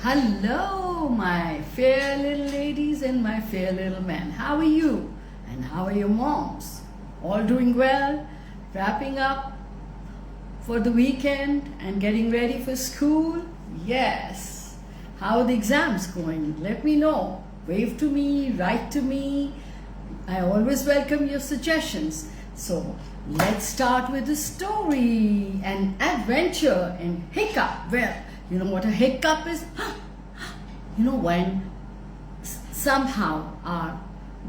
Hello, my fair little ladies and my fair little men. How are you? And how are your moms? All doing well? Wrapping up for the weekend and getting ready for school? Yes. How are the exams going? Let me know. Wave to me, write to me. I always welcome your suggestions. So let's start with a story, an adventure in Hiccupville. You know what a hiccup is? You know, when somehow our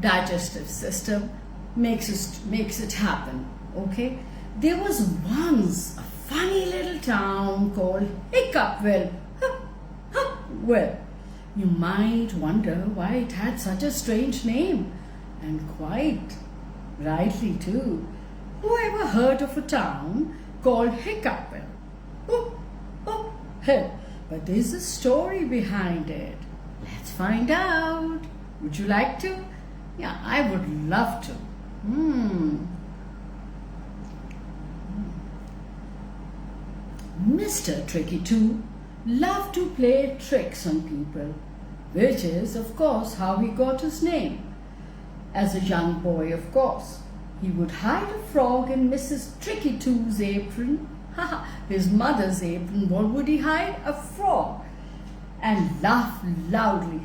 digestive system makes it happen, okay? There was once a funny little town called Hiccupville. Well, you might wonder why it had such a strange name, and quite rightly too. Who ever heard of a town called Hiccupville? But there's a story behind it. Let's find out. Would you like to? Yeah, I would love to. Mr. Tricky Two loved to play tricks on people, which is, of course, how he got his name. As a young boy, of course, he would hide a frog in Mrs. Tricky Two's apron. His mother's apron. What would he hide? A frog. And laugh loudly.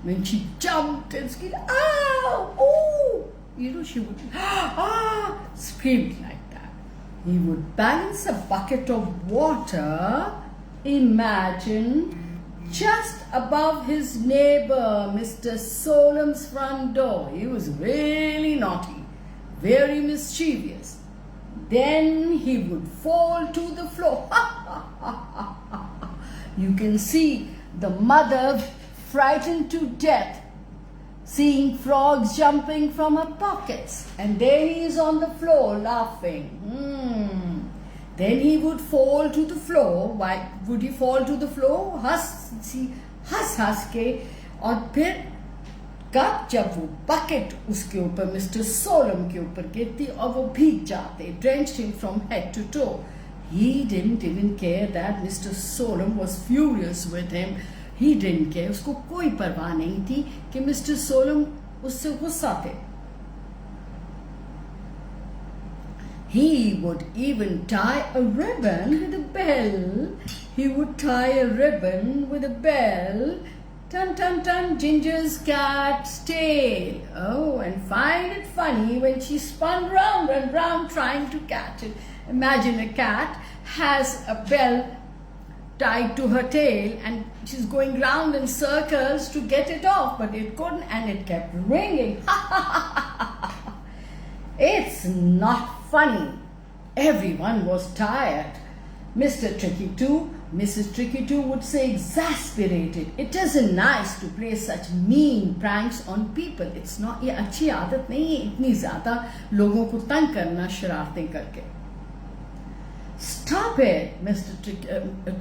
When she jumped and screamed, "Ow! Oh!" You know, she would scream like that. He would balance a bucket of water, imagine, just above his neighbor, Mr. Solemn's front door. He was really naughty, very mischievous. Then he would fall to the floor. You can see the mother frightened to death, seeing frogs jumping from her pockets. And there he is on the floor laughing. Then he would fall to the floor. Why would he fall to the floor? हंस के और फिर कब जब वो bucket उसके ऊपर mister सोलम के ऊपर गिरती और वो भीग जाते, drenched him from head to toe. He didn't even care that Mr. Solemn was furious with him. He didn't care. उसको कोई परवाह नहीं थी कि Mr. Solemn उससे गुस्सा थे. He would even tie a ribbon with a bell. He would tie a ribbon with a bell. Tun tun tun, Ginger's cat's tail. Oh, and find it funny when she spun round and round trying to catch it. Imagine a cat has a bell tied to her tail and she's going round in circles to get it off, but it couldn't and it kept ringing. It's not funny. Everyone was tired. Mr. Tricky Two, Mrs. Tricky Two would say exasperated, "It isn't nice to play such mean pranks on people. It's not, ये अच्छी आदत नहीं है इतनी ज़्यादा लोगों को तंग करना शरारतें करके." "Stop it, Mr.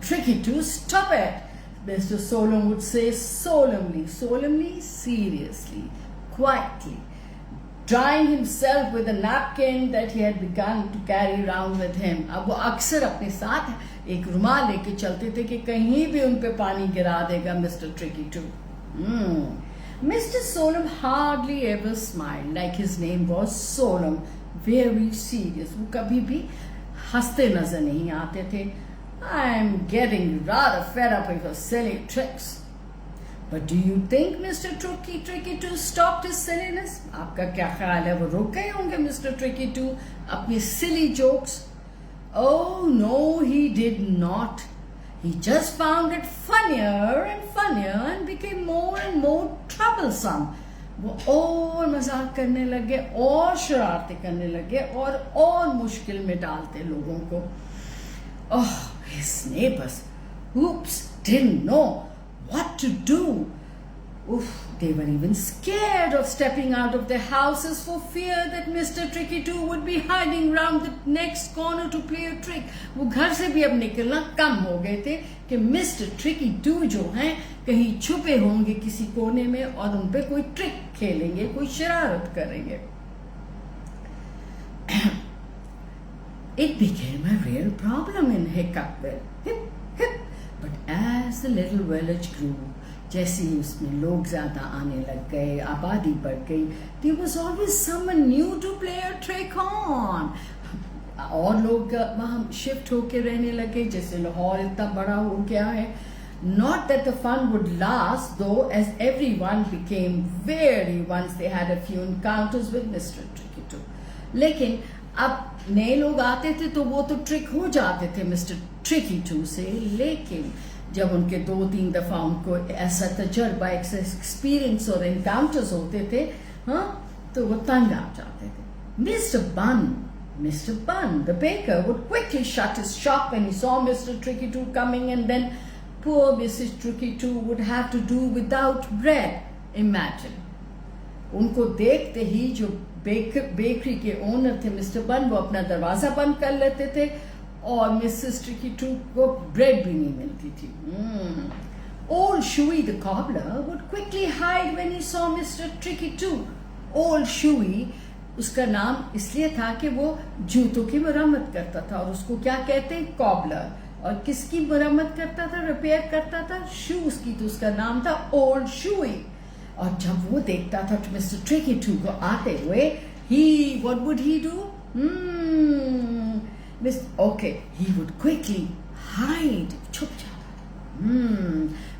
Tricky Two, stop it," Mr. Solemn would say solemnly, seriously, quietly, drying himself with a napkin that he had begun to carry around with him. अब वो अक्सर अपने साथ एक रुमाल लेके चलते थे कि कहीं भी उन पे पानी गिरा देगा Mr. Tricky Two. Mr. Solemn hardly ever smiled, like his name was Solemn, very serious. वो कभी भी हंसते नजर नहीं आते थे. "I'm getting rather fed up with your silly tricks." But do you think Mr. Tricky Two stopped his silliness? आपका क्या ख्याल है, वो रुक गए होंगे Mr. Tricky Two अपनी silly jokes? Oh no, he did not. He just found it funnier and became more and more troublesome. वो और मजाक करने लगे और शरारतें करने लगे और मुश्किल में डालते लोगों को. Oh, his neighbors, oops, didn't know what to do. They were even scared of stepping out of their houses for fear that Mr. Tricky Two would be hiding round the next corner to play a trick. वो घर से भी अब निकलना कम हो गए थे कि Mr. Tricky Two जो हैं कहीं छुपे होंगे किसी कोने में और उन पे कोई ट्रिक खेलेंगे, कोई शरारत करेंगे. It became a real problem in Hiccupville. Hip, hip. But as the little village grew, जैसे ही उसमें लोग ज़्यादा आने लग गए, आबादी बढ़ गई, there was always someone new to play a trick on. और लोग वहाँ शिफ्ट होके रहने लगे, जैसे लाहौर इतना बड़ा हो गया है. Not that the fun would last, though, as everyone became weary once they had a few encounters with Mr. Tricky Too. लेकिन अब नए लोग आते थे तो वो तो ट्रिक हो जाते थे मिस्टर ट्रिकी टू से, लेकिन जब उनके 2-3 दफा उनको ऐसा तजर्बा, एक्सपीरियंस और एनकाउंटर्स होते थे, हाँ, तो वो तंग आ जाते थे. Mr. Bunn, the baker, would quickly shut his shop when he saw Mr. Tricky Too coming, and then poor Mrs. Tricky Too would have to do without bread. Imagine. उनको देखते ही जो बेकरी के ओनर थे mister बन, वो अपना दरवाजा बंद कर लेते थे और मिसेस ट्रिकी टू को ब्रेड भी नहीं मिलती थी. Old Shuey the cobbler would quickly hide when he saw Mr. Tricky Too. Old Shuey उसका नाम इसलिए था कि वो जूतों की मरम्मत करता था, और उसको क्या कहते हैं, कॉबलर. और किसकी मरम्मत करता था, रिपेयर करता था, शूज की, तो उसका नाम था ओल्ड शूई. और जब वो देखता था मिस्टर ट्रिकी टू को आते हुए, what would he do? He would quickly hide.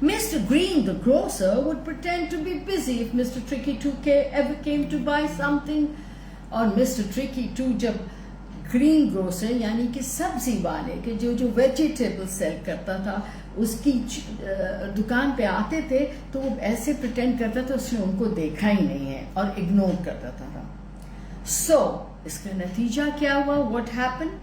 Mr. Green, the grocer, would pretend to be busy if Mr. Tricky Too ever came to buy something. और Mr. Tricky Too जब green grocer यानी कि सब्जी वाले के जो vegetable cell करता था, उसकी दुकान पे आते थे, तो वो ऐसे प्रिटेंड करता था उसने उनको देखा ही नहीं है और इग्नोर करता था. So इसका नतीजा क्या हुआ? What happened?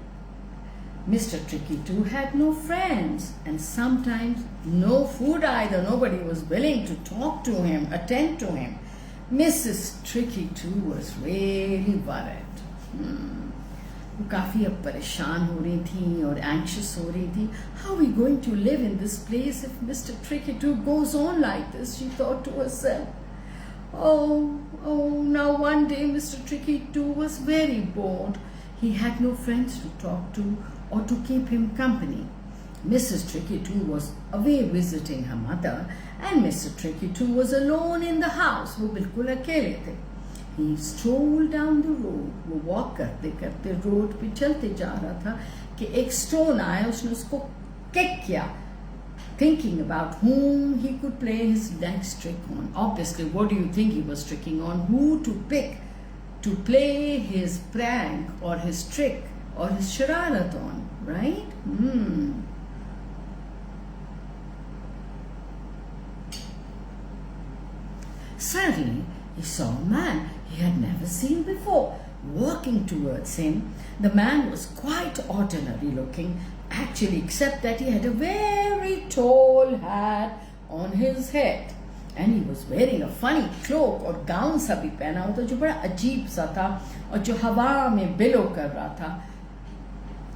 Mr. Tricky Too had no friends and sometimes no food either. Nobody was willing to talk to him, attend to him. Mrs. Tricky Too was really worried. वो काफ़ी अब परेशान हो रही थी और anxious हो रही थी. How are we going to live in this place if Mr. Tricky Too goes on like this? She thought to herself. Now one day Mr. Tricky Too was very bored. He had no friends to talk to or to keep him company. Mrs. Tricky Too was away visiting her mother, and Mr. Tricky Too was alone in the house. वो बिल्कुल अकेले थे. He strolled down the road. वो walk करते करते road पे चलते जा रहा था कि एक स्टोन आया, उसने उसको किक किया, thinking about whom he could play his next trick on. Obviously, what do you think he was tricking on? Who to pick to play his prank or his trick or his shararat on, right? Suddenly, he saw a man he had never seen before walking towards him. The man was quite ordinary looking, actually, except that he had a very tall hat on his head. And he was wearing a funny cloak और gown सा भी पहना हुआ था जो बड़ा अजीब सा था और जो हवा में बिलो कर रहा था,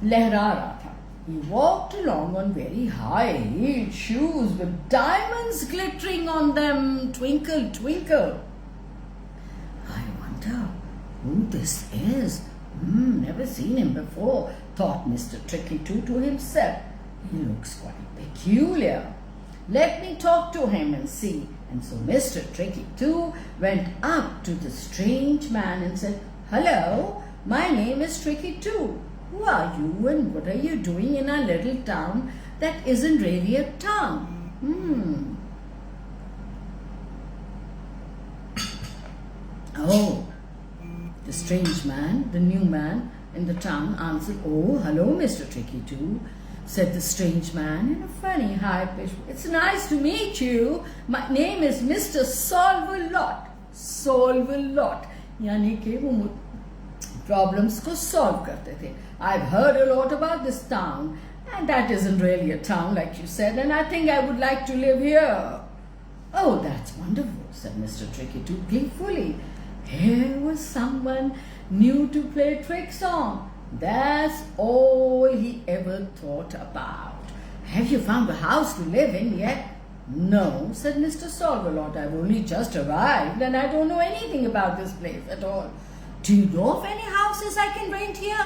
लहरा रहा था. He walked along on very high-heeled shoes with diamonds glittering on them. Twinkle, twinkle. I wonder who this is. Never seen him before, thought Mr. Tricky Too to himself. He looks quite peculiar. Let me talk to him and see. And so Mr. Tricky Too went up to the strange man and said, "Hello, my name is Tricky Too. Who are you and what are you doing in a little town that isn't really a town?" Oh, the strange man, the new man in the town answered, "Oh, hello, Mr. Tricky Too," said the strange man in a funny high pitch. "It's nice to meet you. My name is Mr. Solve-a-Lot." Solve-a-Lot यानी कि वो problems को solve करते थे. "I've heard a lot about this town, and that isn't really a town like you said, and I think I would like to live here." "Oh, that's wonderful," said Mr. Tricky Too gleefully. Here was someone new to play tricks on. That's all he ever thought about. "Have you found a house to live in yet?" "No," said Mr. Solve-a-Lot. "I've only just arrived and I don't know anything about this place at all. Do you know of any houses I can rent here?"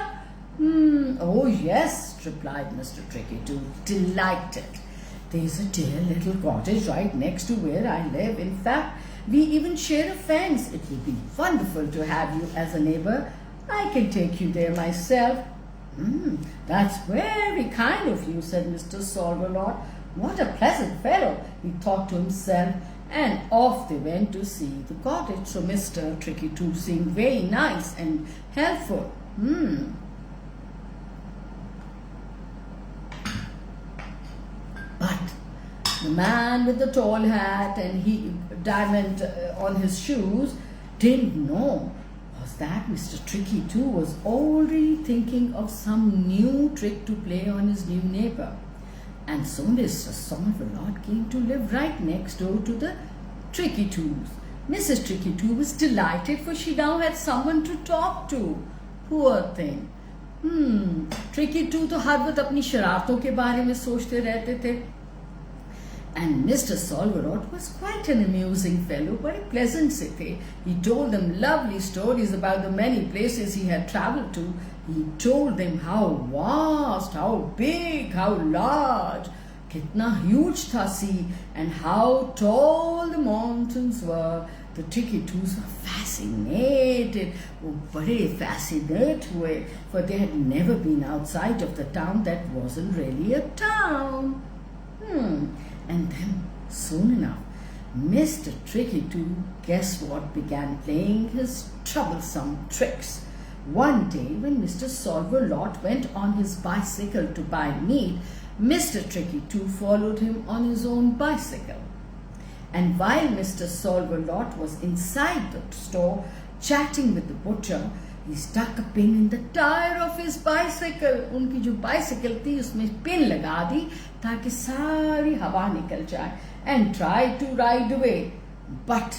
"Oh, yes," replied Mr. Tricky Too, delighted. There's a dear little cottage right next to where I live. In fact, we even share a fence. It would be wonderful to have you as a neighbor. I can take you there myself." "That's very kind of you," said Mr. Solverlot. "What a pleasant fellow," he thought to himself, and off they went to see the cottage. So Mr. Tricky Too seemed very nice and helpful. But the man with the tall hat and diamond on his shoes didn't know was that Mr. Tricky Too was already thinking of some new trick to play on his new neighbor. And so Mr. Solverlot came to live right next door to the Tricky Toos. Mrs. Tricky Too was delighted, for she now had someone to talk to. Poor thing. Tricky Too तो हर वक्त अपनी शरारतों के बारे में सोचते रहते थे. And Mr. Solverlot was quite an amusing fellow, very pleasant से थे. He told them lovely stories about the many places he had travelled to. He told them how vast, how big, how large, कितना huge था sea, and how tall the mountains were. The Tricky Toos were fascinated. वो बड़े fascinate हुए, for they had never been outside of the town that wasn't really a town. And then, soon enough, Mr. Tricky Too, guess what, began playing his troublesome tricks. One day, when Mr. Solverlot went on his bicycle to buy meat, Mr. Tricky Too followed him on his own bicycle. And while Mr. Solverlot was inside the store chatting with the butcher, he stuck a pin in the tire of his bicycle. उनकी जो bicycle थी उसमें pin लगा दी ताकि सारी हवा निकल जाए, and tried to ride away. But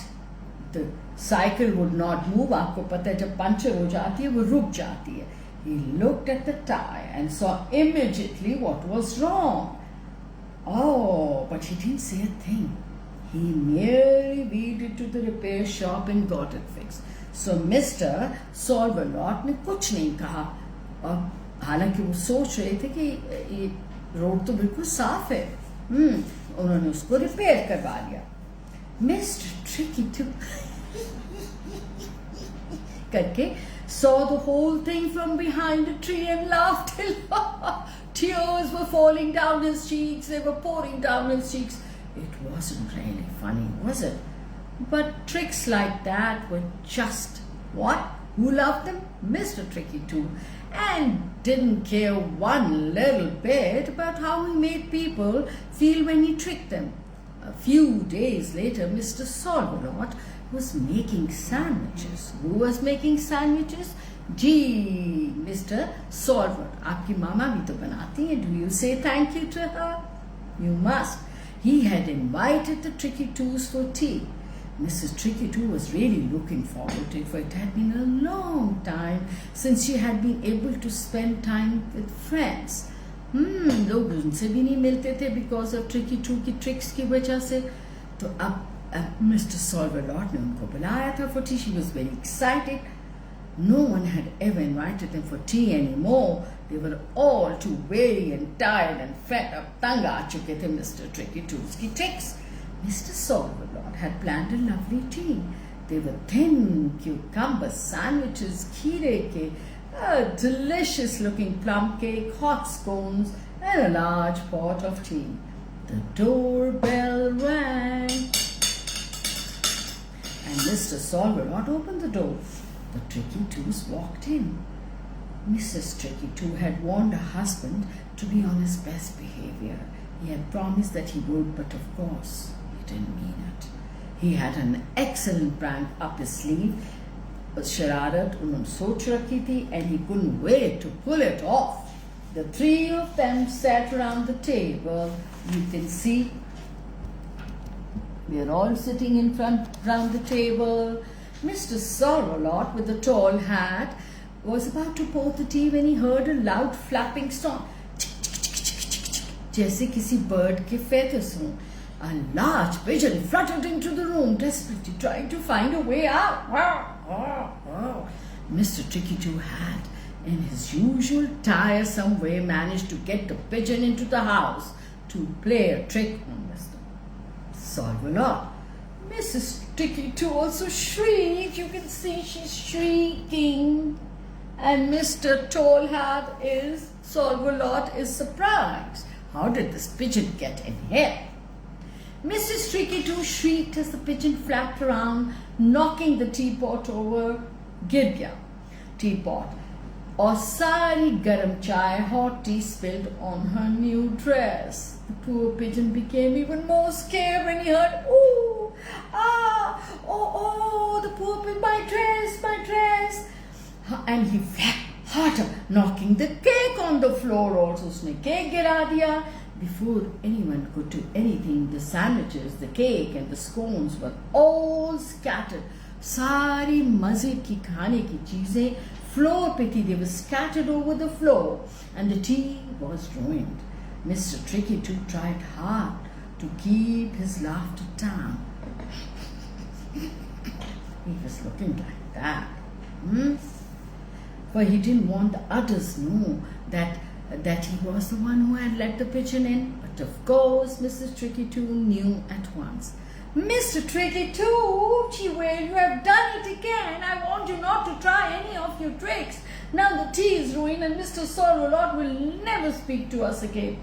the cycle would not move. आपको पता है जब पंचर हो जाती है वो रुक जाती है. He looked at the tire and saw immediately what was wrong. Oh, but he didn't say a thing. He merely wheeled it to the repair shop and got it fixed. So Mr. Solverlot ने कुछ नहीं कहा, और हालांकि वो सोच रहे थे कि ये रोड तो बिल्कुल साफ है. उन्होंने उसको रिपेयर करवा लिया. Mr. Tricky Too करके saw the whole thing from behind a tree and laughed a lot. Tears were falling down his cheeks. They were pouring down his cheeks. It wasn't really funny, was it? But tricks like that were just what? Who loved them? Mr. Tricky Too, and didn't care one little bit about how he made people feel when he tricked them. A few days later, Mr. Solverlot was making sandwiches. Who was making sandwiches? Gee, Mr. Solverlot. आपकी मामा भी तो बनाती हैं. Do you say thank you to her? You must. He had invited the Tricky Toos for tea. Mrs. Tricky Too was really looking forward to it, for it had been a long time since she had been able to spend time with friends. लोग उनसे भी नहीं मिलते थे because of Tricky Too की tricks की वजह से. तो अब Mr. Solverlot ने उनको बुलाया था for tea. She was very excited. No one had ever invited them for tea anymore. They were all too weary and tired and fed up. तंग आ चुके थे Mr. Tricky Too's की tricks. Mr. Solverlot had planned a lovely tea. They were thin cucumber sandwiches, kheere ke, a delicious looking plum cake, hot scones, and a large pot of tea. The doorbell rang, and Mr. Solverlot opened the door. The Tricky Toos walked in. Mrs. Tricky Too had warned her husband to be on his best behavior. He had promised that he would, but of course, he didn't mean it. He had an excellent prank up his sleeve. शरारत उन्होंने सोच रखी थी, and he couldn't wait to pull it off. The three of them sat around the table. You can see we are all sitting in front round the table. Mr. Solverlot with the tall hat was about to pour the tea when he heard a loud flapping sound, जैसे किसी bird के feathers हों. A large pigeon fluttered into the room, desperately trying to find a way out. Mr. Tricky Too had, in his usual tiresome way, managed to get the pigeon into the house. to play a trick on Mr. Solve-A-Lot. Mrs. Tricky too also shrieked. You can see she's shrieking. And Mr. Tall Hat is, Solve-A-Lot is surprised. How did this pigeon get in here? Mrs. Tricky too shrieked as the pigeon flapped around, knocking the teapot over. Gir gaya teapot. और सारी गर्म चाय, hot tea spilled on her new dress. The poor pigeon became even more scared when he heard, "Ooh, ah, oh, the poor pigeon, my dress." And he flapped harder, knocking the cake on the floor also. उसने cake गिरा दिया. Before anyone could do anything, the sandwiches, the cake and the scones were all scattered. सारी मजे की खाने की चीजें floor पे थी. They were scattered over the floor and the tea was ruined. Mr. Tricky too tried hard to keep his laughter down. He was looking like that. For he didn't want the others to know that he was the one who had let the pigeon in. But of course, Mrs. Tricky too knew at once. Mr. Tricky too, she wailed, you have done it again. I want you not to try any of your tricks. Now the tea is ruined and Mr. Solve-A-Lot will never speak to us again.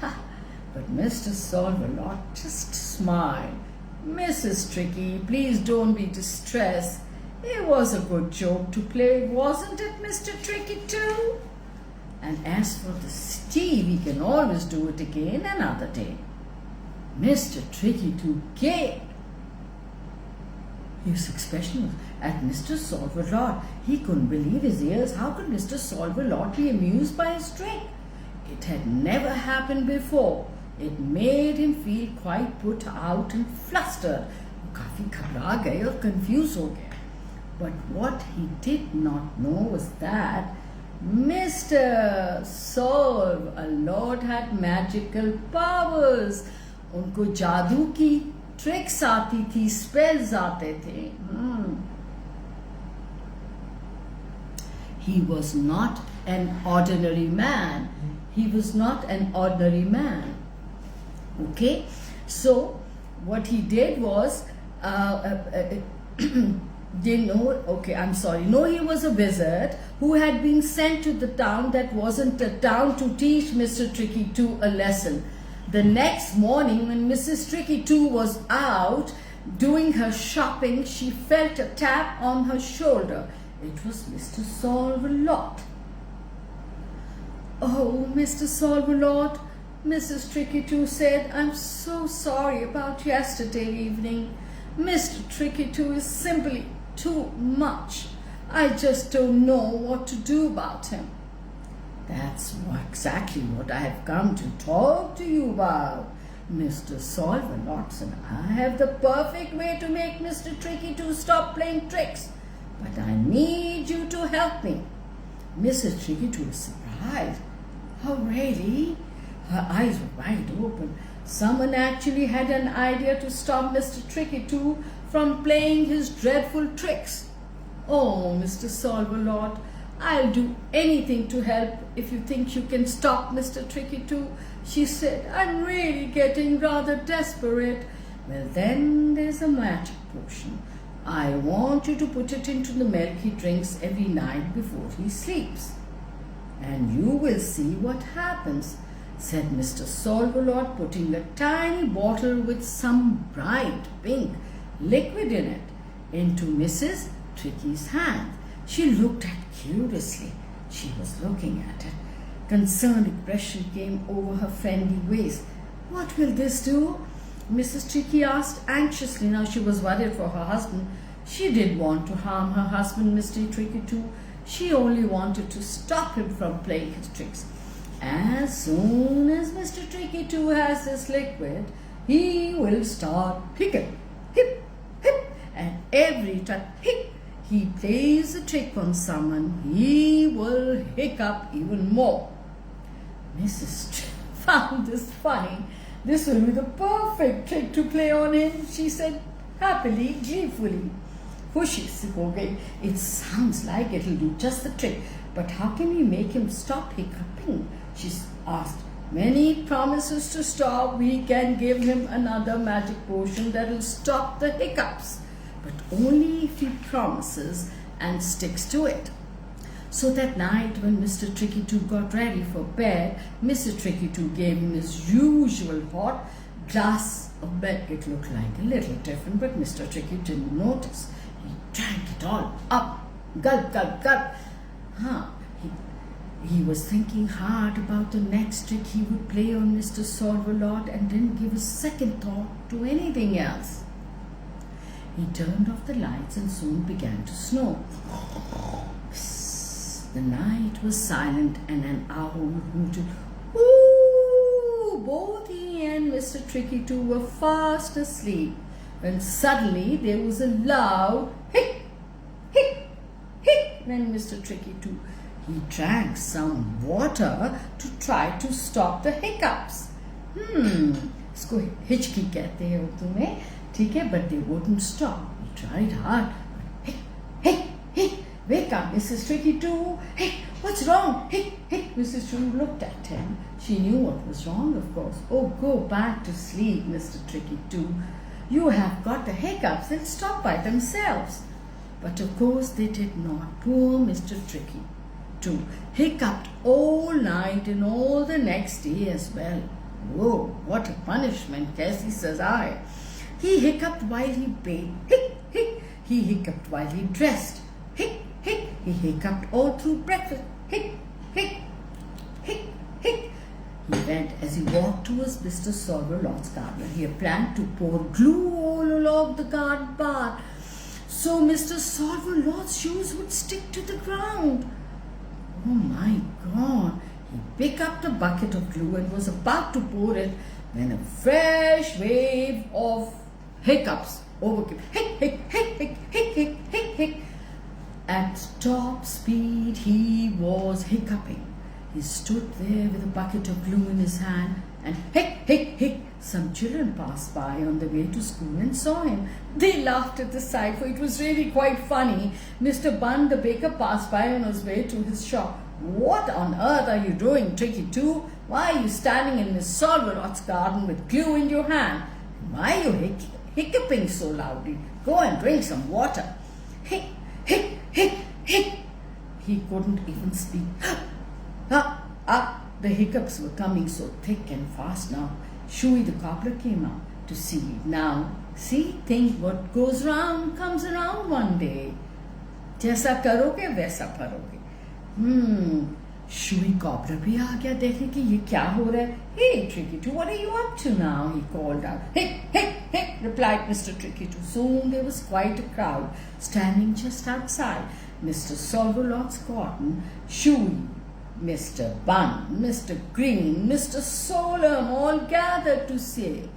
But Mr. Solve-A-Lot just smiled. Mrs. Tricky, please don't be distressed. It was a good joke to play, wasn't it, Mr. Tricky too? And as for the tea, we can always do it again another day. Mr. Tricky too gaped. His expression was at Mr. Solve-A-Lot. He couldn't believe his ears. How could Mr. Solve-A-Lot be amused by his trick? It had never happened before. It made him feel quite put out and flustered. काफी घबरा गए और confused हो गए. But what he did not know was that Mr. Solve-A-Lot had magical powers. उनको जादू की tricks आती थी, स्पेल्स आते थे. He was not an ordinary man. He was not an ordinary man. Okay, so what he did was, No, he was a wizard who had been sent to the town that wasn't a town to teach Mr. Tricky too a lesson. The next morning, when Mrs. Tricky too was out doing her shopping, she felt a tap on her shoulder. It was Mr. Solve-A-Lot. "Oh, Mr. Solve-A-Lot," Mrs. Tricky too said, "I'm so sorry about yesterday evening. Mr. Tricky too is simply too much. I just don't know what to do about him." "That's exactly what I have come to talk to you about, Mr. Solve-A-Lot. And I have the perfect way to make Mr. Tricky too stop playing tricks. But I need you to help me." Mrs. Tricky too was surprised. "Oh, really?" Her eyes were wide open. Someone actually had an idea to stop Mr. Tricky too from playing his dreadful tricks. "Oh, Mr. Solve-A-Lot, I'll do anything to help if you think you can stop Mr. Tricky too," she said. "I'm really getting rather desperate." "Well, then there's a magic potion. I want you to put it into the milk he drinks every night before he sleeps. And you will see what happens," said Mr. Solve-A-Lot, putting a tiny bottle with some bright pink liquid in it into Mrs. Tricky's hand. She looked at it curiously. She was looking at it. Concerned expression came over her friendly face. "What will this do?" Mrs. Tricky asked anxiously. Now she was worried for her husband. She didn't want to harm her husband, Mr. Tricky too. She only wanted to stop him from playing his tricks. As soon as Mr. Tricky too has this liquid, he will start hiccup, hip, hip, and every time he plays a trick on someone, he will hiccup even more. Mrs. found this funny. "This will be the perfect trick to play on him," she said happily, gleefully. खुशी से हो गई. "It sounds like it'll do just the trick, but how can we make him stop hiccuping?" she asked. When he promises to stop, we can give him another magic potion that will stop the hiccups, but only if he promises and sticks to it. So that night when Mr. Tricky 2 got ready for bed, Mr. Tricky 2 gave him his usual hot glass of bed. It looked like a little different, but Mr. Tricky didn't notice. He drank it all up. Gulp, gulp, gulp. He was thinking hard about the next trick he would play on Mr. Solve-A-Lot and didn't give a second thought to anything else. He turned off the lights and soon began to snow. The night was silent and an owl hooted. Ooh! Both he and Mr. Tricky 2 were fast asleep when suddenly there was a loud hic, hic, hic when Mr. Tricky 2 he drank some water to try to stop the hiccups. इसको हिचकी कहते हैं उर्दू में, ठीक है, but they wouldn't stop. He tried hard. Hic, hic, hic. Wake up, Mrs. Tricky 2. Hey, what's wrong? Hey, hey. Mrs. 2 looked at him. She knew what was wrong, of course. Oh, go back to sleep, Mr. Tricky 2. You have got the hiccups. They'll stop by themselves. But of course they did not. Poor Mr. Tricky 2 hiccuped all night and all the next day as well. Whoa, what a punishment, Cassie says I. He hiccuped while he bathed. Hic, hic. He hiccuped while he dressed. Hic, hic. He hiccuped all through breakfast. Hic, hic, hic, hic. He went as he walked towards Mr. Solve-A-Lot's garden. He had planned to pour glue all along the garden path so Mr. Solve-A-Lot's shoes would stick to the ground. Oh my God! He picked up the bucket of glue and was about to pour it when a fresh wave of hiccups overcame. Hic, hic, hic, hic, hic, hic, hic, hic. At top speed, he was hiccuping. He stood there with a bucket of glue in his hand and hic, hic, hic. Some children passed by on the way to school and saw him. They laughed at the sight, for it was really quite funny. Mr. Bun, the baker, passed by on his way to his shop. What on earth are you doing, Tricky 2? Why are you standing in Miss Solve-A-Lot's garden with glue in your hand? Why are you hiccuping so loudly? Go and drink some water. Hic, hic, hic, hic. He couldn't even speak. The hiccups were coming so thick and fast now. Shuey the cobbler came out to see. Now, see, think what goes round comes around one day. जैसा करोगे वैसा भरोगे. Shuey cobbler भी आ गया देखने कि ये क्या हो रहा है. Hey, Tricky 2, what are you up to now? He called out. Hic, hic, hic, replied Mr. Tricky 2. Soon there was quite a crowd standing just outside Mr. Solve-A-Lot's garden. Shuey, Mr. Bun, Mr. Green, Mr. Solemn all gathered to see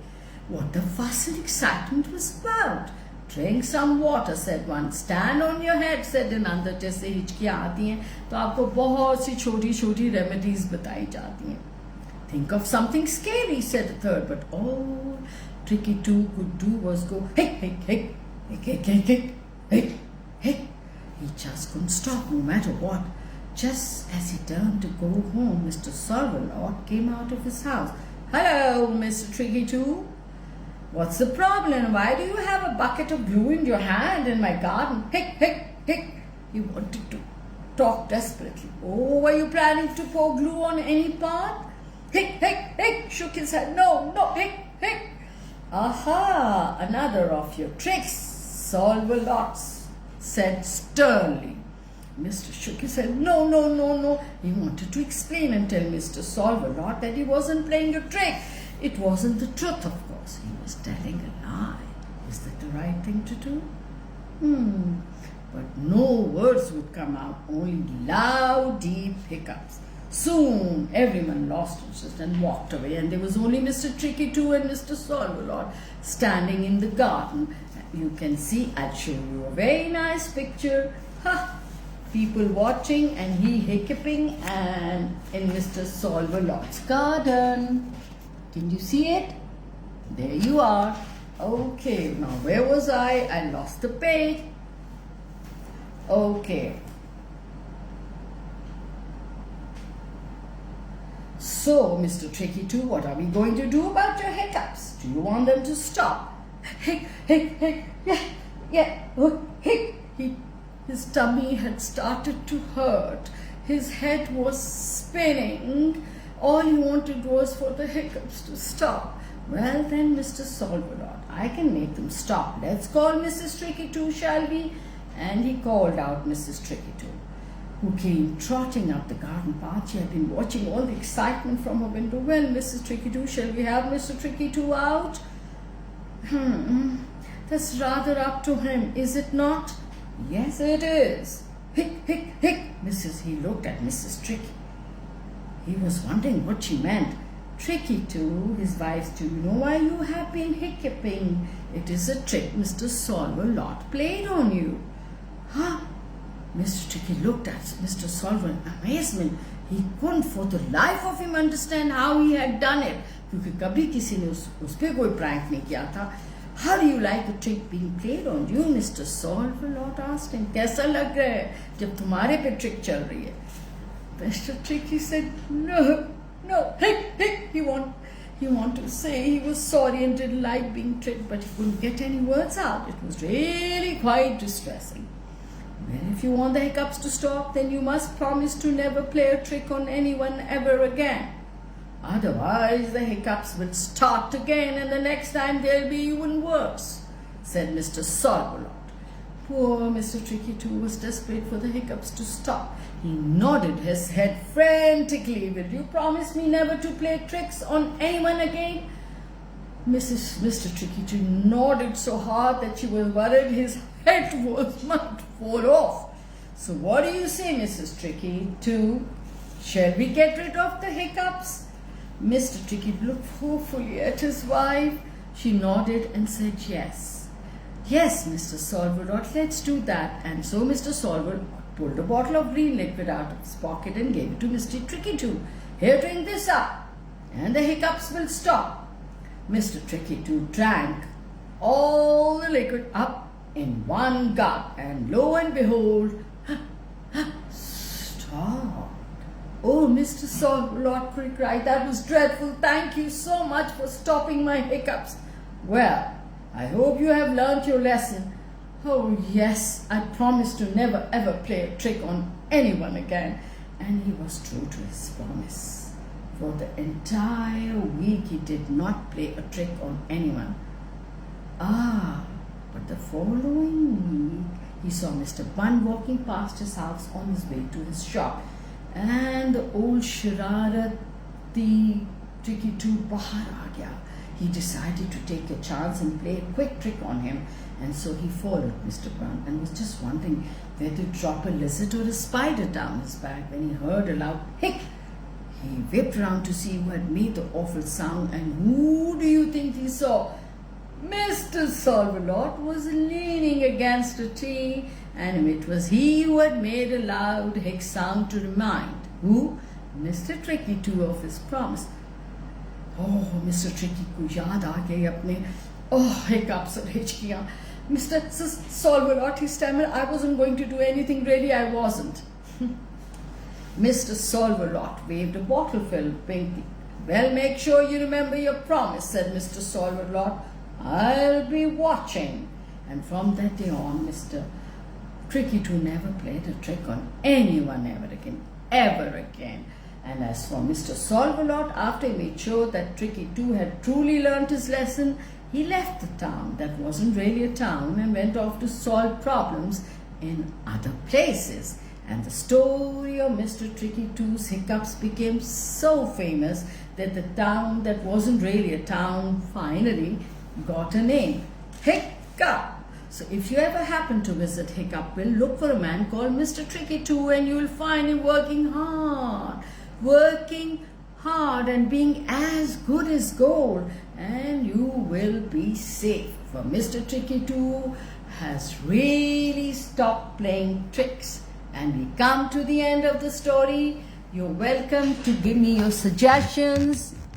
what the fuss and excitement was about. Drink some water, said one. Stand on your head, said another. जैसे हिचकियाँ आती हैं तो आपको बहुत सी छोटी छोटी remedies बताई जाती हैं. Think of something scary, said the third. But all Tricky 2 could do was go hic, hic, hic, hic, hic, hic, hic, hic, hic. He just couldn't stop no matter what. Just as he turned to go home, Mr. Solve-A-Lot came out of his house. Hello, Mr. Tricky 2. What's the problem? Why do you have a bucket of glue in your hand in my garden? Hic, hic, hic. He wanted to talk desperately. Oh, were you planning to pour glue on any part? Hic, hic, hic. Shook his head. No, no, hic, hic. Aha, another of your tricks, Solve-A-Lot said sternly. Mr. shook his head. No, no, no, no. He wanted to explain and tell Mr. Solve-A-Lot that he wasn't playing a trick. It wasn't the truth, of course. He was telling a lie. Is that the right thing to do? But no words would come out, only loud, deep hiccups. Soon everyone lost interest and walked away, and there was only Mr. Tricky 2 and Mr. Solve-A-Lot standing in the garden. You can see, I'll show you a very nice picture. People watching and he hiccuping and in Mr. Solve-A-Lot's garden. Can you see it? There you are. Okay, now where was I? I lost the page. Okay. So So, Mr. Tricky Too, what are we going to do about your hiccups? Do you want them to stop? Hic, hic, hic, yeah, oh, hic. His tummy had started to hurt. His head was spinning. All he wanted was for the hiccups to stop. Well then, Mr. Solverlot, I can make them stop. Let's call Mrs. Tricky Too, shall we? And he called out Mrs. Tricky Too, who came trotting up the garden path. She had been watching all the excitement from her window. Well, Mrs. Tricky Too, shall we have Mr. Tricky Too out? That's rather up to him, is it not? Yes, it is. Hic, hic, hic. He looked at Mrs. Tricky. He was wondering what she meant. Tricky Too, his wife too, you know why you have been hiccuping? It is a trick Mr. Solverlot played on you. Huh? Mr. Tricky looked at Mr. Solver in amazement. He couldn't for the life of him understand how he had done it. क्योंकि कभी किसी ने उस पे कोई prank नहीं किया था. How do you like a trick being played on you, Mr. Solverlot asked him. कैसा लग रहा है जब तुम्हारे पे trick चल रही है? Mr. Tricky said, no, hic, hic. He wanted to say he was sorry and didn't like being tricked, but he couldn't get any words out. It was really quite distressing. Well, if you want the hiccups to stop, then you must promise to never play a trick on anyone ever again. Otherwise, the hiccups will start again, and the next time they'll be even worse, said Mr. Solverlot. Poor Mr. Tricky Too was desperate for the hiccups to stop. He nodded his head frantically. Will you promise me never to play tricks on anyone again? Mr. Tricky Too nodded so hard that she was worried his head might fall off. So what do you say, Mrs. Tricky Too? Shall we get rid of the hiccups? Mr. Tricky looked hopefully at his wife. She nodded and said yes. Yes, Mr. Solverlot, let's do that. And so Mr. Solverlot pulled a bottle of green liquid out of his pocket and gave it to Mr. Tricky Too. Here, drink this up, and the hiccups will stop. Mr. Tricky Too drank all the liquid up in one gulp, and lo and behold, stop. Oh, Mr. Solverlot, he cried, that was dreadful. Thank you so much for stopping my hiccups. Well, I hope you have learnt your lesson. Oh yes, I promise to never ever play a trick on anyone again. And he was true to his promise. For the entire week he did not play a trick on anyone. But the following week he saw Mr. Bun walking past his house on his way to his shop. And the old Shararati Tricky Too bahar aa gaya. He decided to take a chance and play a quick trick on him. And so he followed Mr. Brown and was just wondering whether to drop a lizard or a spider down his back when he heard a loud hic. He whipped round to see who had made the awful sound, and who do you think he saw? Mr. Solverlot was leaning against a tree, and it was he who had made a loud hic sound to remind who? Mr. Tricky Too of his promise. Oh, Mr. Tricky को याद आ गई अपने hiccups और हिचकियाँ. Mr. Solverlot, he stammered, I wasn't going to do anything, really I wasn't. Mr. Solverlot waved a bottle filled pinky. Well, make sure you remember your promise, said Mr. Solverlot. I'll be watching. And from that day on, Mr. Tricky Too never played a trick on anyone ever again. And as for Mr. Solverlot, after he made sure that Tricky Too had truly learnt his lesson, he left the town that wasn't really a town and went off to solve problems in other places. And the story of Mr. Tricky Too's hiccups became so famous that the town that wasn't really a town finally got a name, Hiccup. So if you ever happen to visit Hiccupville, look for a man called Mr. Tricky Too, and you'll find him working hard and being as good as gold, and you will be safe. For Mr. Tricky Too has really stopped playing tricks. And we come to the end of the story. You're welcome to give me your suggestions